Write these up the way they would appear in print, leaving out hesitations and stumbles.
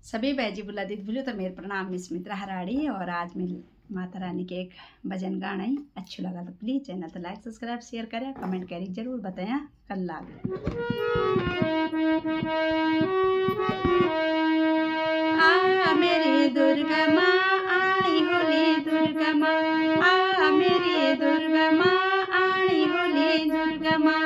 सभी बैजी बुलादित बोलो तो मेरे प्रणाम। मैं स्मित्रा हराड़ी और आज मैं माता रानी के एक भजन गाना ही अच्छी लगा तो प्लीज़ चैनल तो लाइक सब्सक्राइब शेयर करें, कमेंट करें जरूर बताया कल लाग आ मेरी दुर्गा माँ आनी होली दुर्गा माँ, आ मेरी दुर्गा माँ आनी होली दुर्गा माँ।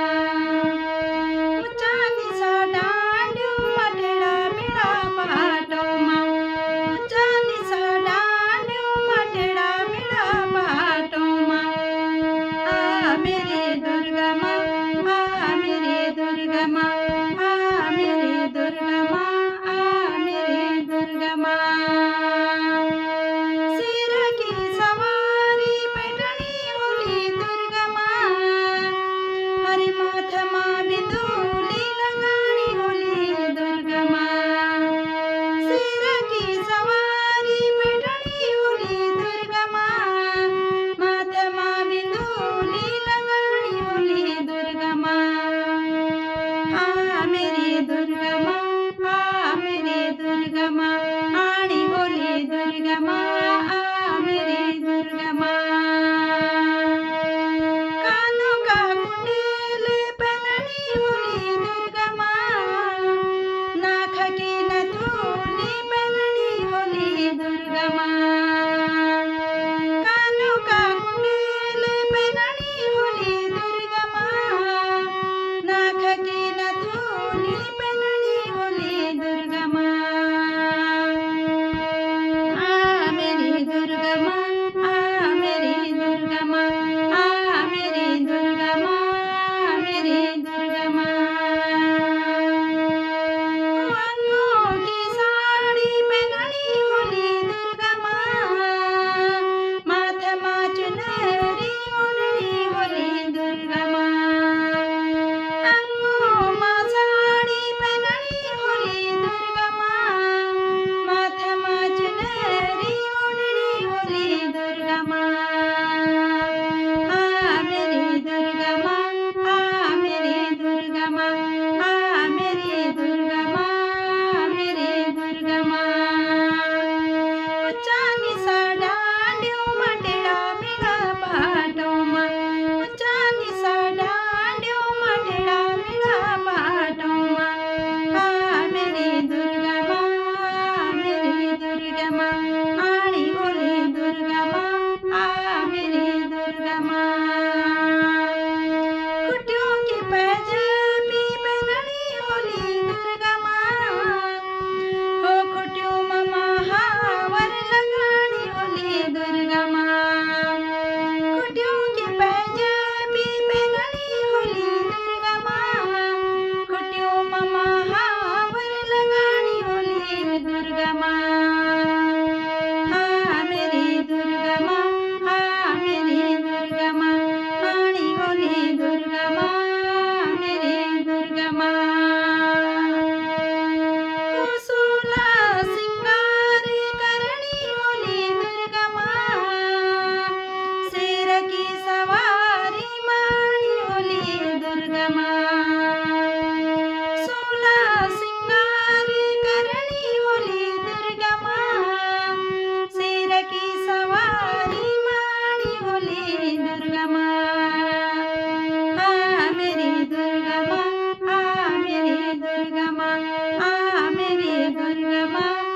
दुर्गा माँ।